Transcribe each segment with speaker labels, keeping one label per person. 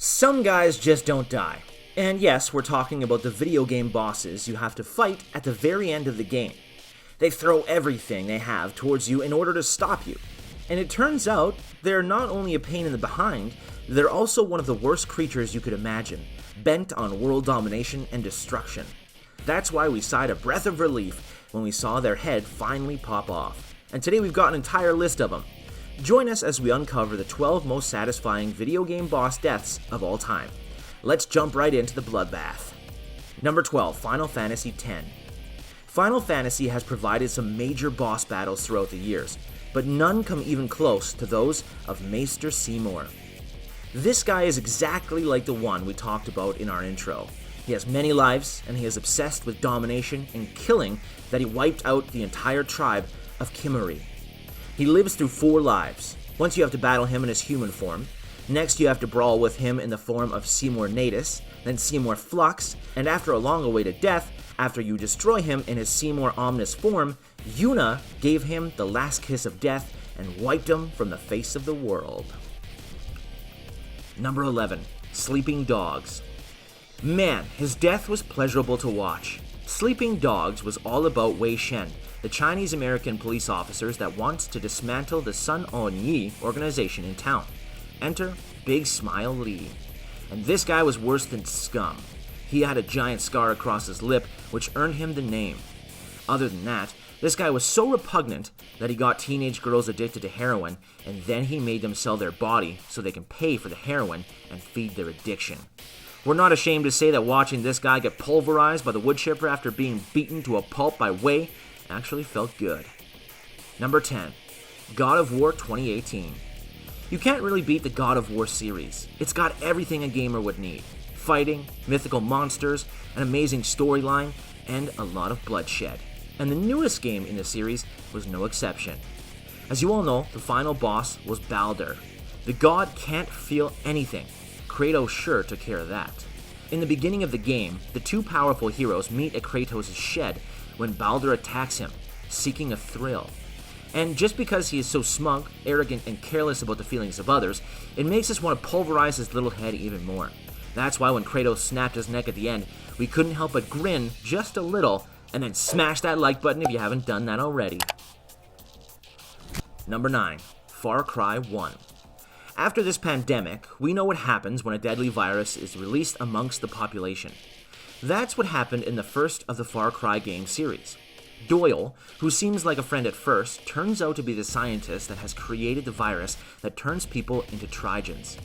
Speaker 1: Some guys just don't die. And yes, we're talking about the video game bosses you have to fight at the very end of the game. They throw everything they have towards you in order to stop you. And it turns out, they're not only a pain in the behind, they're also one of the worst creatures you could imagine, bent on world domination and destruction. That's why we sighed a breath of relief when we saw their head finally pop off. And today we've got an entire list of them. Join us as we uncover the 12 most satisfying video game boss deaths of all time. Let's jump right into the bloodbath. Number 12, Final Fantasy X. Final Fantasy has provided some major boss battles throughout the years, but none come even close to those of Maester Seymour. This guy is exactly like the one we talked about in our intro. He has many lives, and he is obsessed with domination and killing that he wiped out the entire tribe of Kimahri. He lives through 4 lives. Once you have to battle him in his human form. Next you have to brawl with him in the form of Seymour Natus, then Seymour Flux, and after a long-awaited death, after you destroy him in his Seymour Omnis form, Yuna gave him the last kiss of death and wiped him from the face of the world. Number 11, Sleeping Dogs. Man, his death was pleasurable to watch. Sleeping Dogs was all about Wei Shen, the Chinese-American police officers that wants to dismantle the Sun On Yee organization in town. Enter Big Smile Lee. And this guy was worse than scum. He had a giant scar across his lip, which earned him the name. Other than that, this guy was so repugnant that he got teenage girls addicted to heroin, and then he made them sell their body so they can pay for the heroin and feed their addiction. We're not ashamed to say that watching this guy get pulverized by the wood chipper after being beaten to a pulp by Wei actually felt good. Number 10, God of War 2018. You can't really beat the God of War series. It's got everything a gamer would need. Fighting, mythical monsters, an amazing storyline, and a lot of bloodshed. And the newest game in the series was no exception. As you all know, the final boss was Baldur. The god can't feel anything. Kratos sure took care of that. In the beginning of the game, the 2 powerful heroes meet at Kratos' shed when Baldur attacks him, seeking a thrill. And just because he is so smug, arrogant, and careless about the feelings of others, it makes us want to pulverize his little head even more. That's why when Kratos snapped his neck at the end, we couldn't help but grin just a little, and then smash that like button if you haven't done that already. Number 9, Far Cry 1. After this pandemic, we know what happens when a deadly virus is released amongst the population. That's what happened in the first of the Far Cry game series. Doyle, who seems like a friend at first, turns out to be the scientist that has created the virus that turns people into Trigens.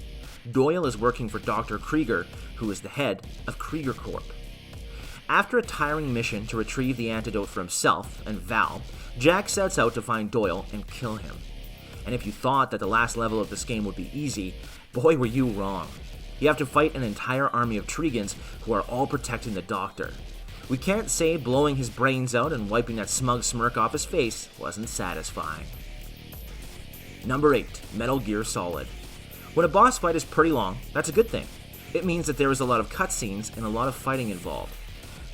Speaker 1: Doyle is working for Dr. Krieger, who is the head of Krieger Corp. After a tiring mission to retrieve the antidote for himself and Val, Jack sets out to find Doyle and kill him. And if you thought that the last level of this game would be easy, boy were you wrong. You have to fight an entire army of Trigens who are all protecting the Doctor. We can't say blowing his brains out and wiping that smug smirk off his face wasn't satisfying. Number 8, Metal Gear Solid. When a boss fight is pretty long, that's a good thing. It means that there is a lot of cutscenes and a lot of fighting involved.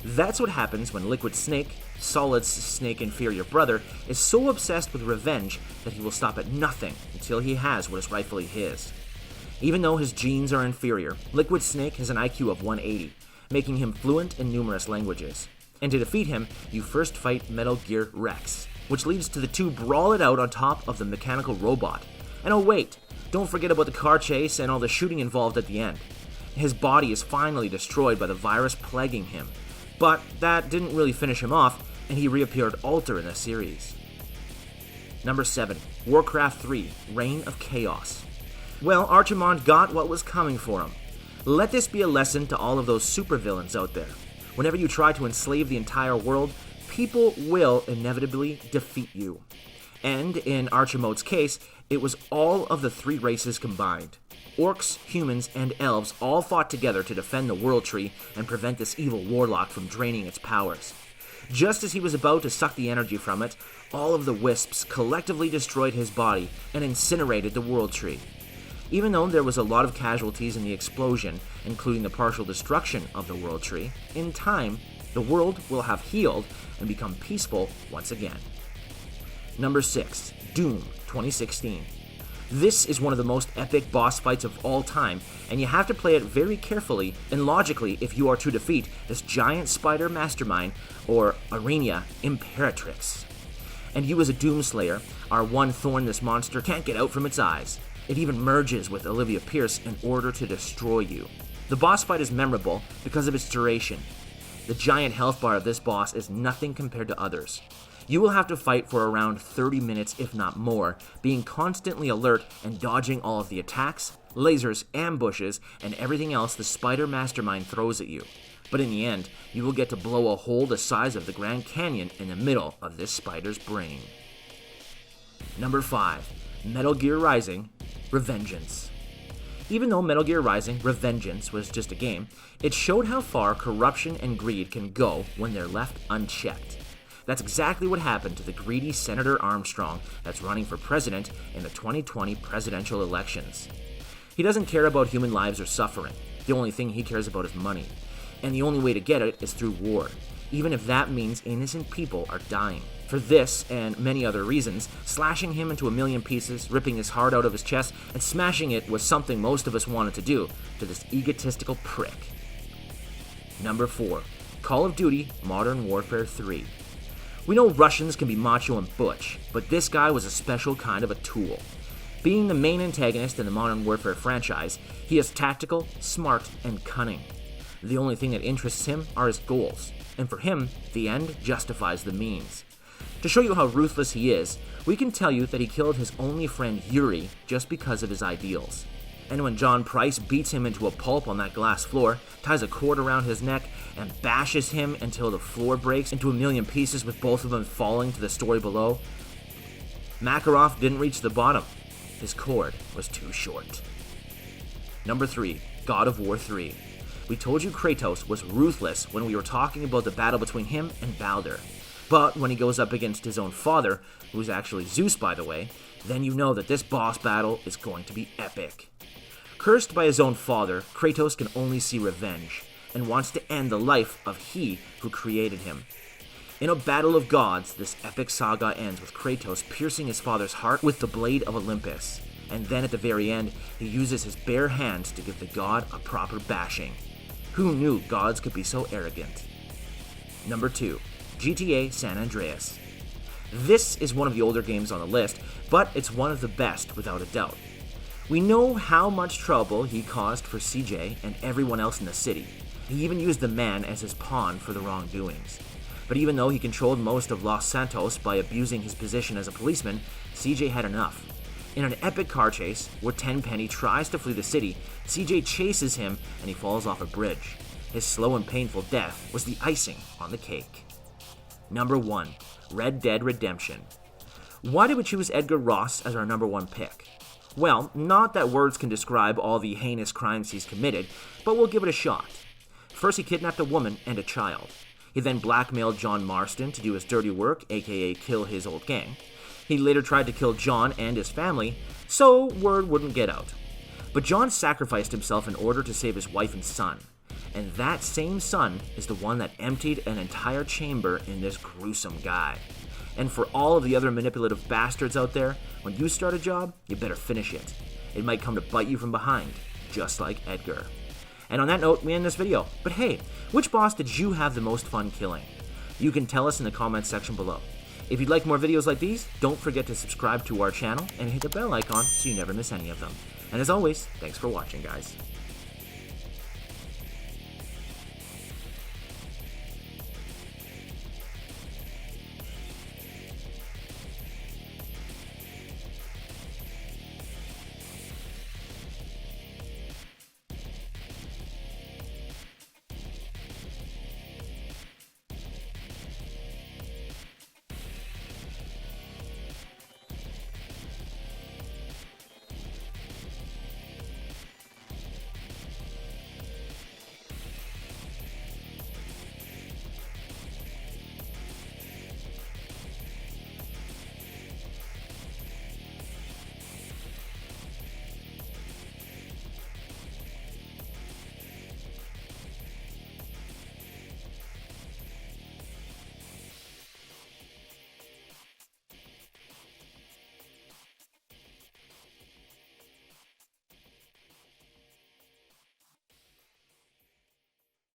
Speaker 1: That's what happens when Liquid Snake, Solid's Snake inferior brother, is so obsessed with revenge that he will stop at nothing until he has what is rightfully his. Even though his genes are inferior, Liquid Snake has an IQ of 180, making him fluent in numerous languages. And to defeat him, you first fight Metal Gear Rex, which leads to the 2 brawl it out on top of the mechanical robot. And oh wait, don't forget about the car chase and all the shooting involved at the end. His body is finally destroyed by the virus plaguing him. But that didn't really finish him off, and he reappeared Alter in the series. Number 7, Warcraft 3, Reign of Chaos. Well, Archimonde got what was coming for him. Let this be a lesson to all of those supervillains out there. Whenever you try to enslave the entire world, people will inevitably defeat you. And in Archimonde's case, it was all of the 3 races combined. Orcs, humans, and elves all fought together to defend the World Tree and prevent this evil warlock from draining its powers. Just as he was about to suck the energy from it, all of the wisps collectively destroyed his body and incinerated the World Tree. Even though there was a lot of casualties in the explosion, including the partial destruction of the World Tree, in time, the world will have healed and become peaceful once again. Number 6, Doom 2016. This is one of the most epic boss fights of all time, and you have to play it very carefully and logically if you are to defeat this giant spider mastermind, or Arena Imperatrix. And you as a Doomslayer are one thorn this monster can't get out from its eyes. It even merges with Olivia Pierce in order to destroy you. The boss fight is memorable because of its duration. The giant health bar of this boss is nothing compared to others. You will have to fight for around 30 minutes if not more, being constantly alert and dodging all of the attacks, lasers, ambushes, and everything else the spider mastermind throws at you. But in the end, you will get to blow a hole the size of the Grand Canyon in the middle of this spider's brain. Number 5. Metal Gear Rising: Revengeance. Even though Metal Gear Rising: Revengeance was just a game, it showed how far corruption and greed can go when they're left unchecked. That's exactly what happened to the greedy Senator Armstrong that's running for president in the 2020 presidential elections. He doesn't care about human lives or suffering. The only thing he cares about is money. And the only way to get it is through war, even if that means innocent people are dying. For this and many other reasons, slashing him into a million pieces, ripping his heart out of his chest, and smashing it was something most of us wanted to do to this egotistical prick. Number 4. Call of Duty Modern Warfare 3. We know Russians can be macho and butch, but this guy was a special kind of a tool. Being the main antagonist in the Modern Warfare franchise, he is tactical, smart, and cunning. The only thing that interests him are his goals, and for him, the end justifies the means. To show you how ruthless he is, we can tell you that he killed his only friend Yuri just because of his ideals. And when John Price beats him into a pulp on that glass floor, ties a cord around his neck, and bashes him until the floor breaks into a million pieces with both of them falling to the story below, Makarov didn't reach the bottom. His cord was too short. Number 3. God of War 3. We told you Kratos was ruthless when we were talking about the battle between him and Baldur. But when he goes up against his own father, who's actually Zeus by the way, then you know that this boss battle is going to be epic. Cursed by his own father, Kratos can only see revenge, and wants to end the life of he who created him. In a battle of gods, this epic saga ends with Kratos piercing his father's heart with the blade of Olympus, and then at the very end, he uses his bare hands to give the god a proper bashing. Who knew gods could be so arrogant? Number 2. GTA San Andreas. This is one of the older games on the list, but it's one of the best without a doubt. We know how much trouble he caused for CJ and everyone else in the city. He even used the man as his pawn for the wrongdoings. But even though he controlled most of Los Santos by abusing his position as a policeman, CJ had enough. In an epic car chase, where Tenpenny tries to flee the city, CJ chases him and he falls off a bridge. His slow and painful death was the icing on the cake. Number 1. Red Dead Redemption. Why did we choose Edgar Ross as our number 1 pick? Well, not that words can describe all the heinous crimes he's committed, but we'll give it a shot. First, he kidnapped a woman and a child. He then blackmailed John Marston to do his dirty work, aka kill his old gang. He later tried to kill John and his family, so word wouldn't get out. But John sacrificed himself in order to save his wife and son. And that same son is the one that emptied an entire chamber in this gruesome guy. And for all of the other manipulative bastards out there, when you start a job, you better finish it. It might come to bite you from behind, just like Edgar. And on that note, we end this video. But hey, which boss did you have the most fun killing? You can tell us in the comments section below. If you'd like more videos like these, don't forget to subscribe to our channel and hit the bell icon so you never miss any of them. And as always, thanks for watching, guys.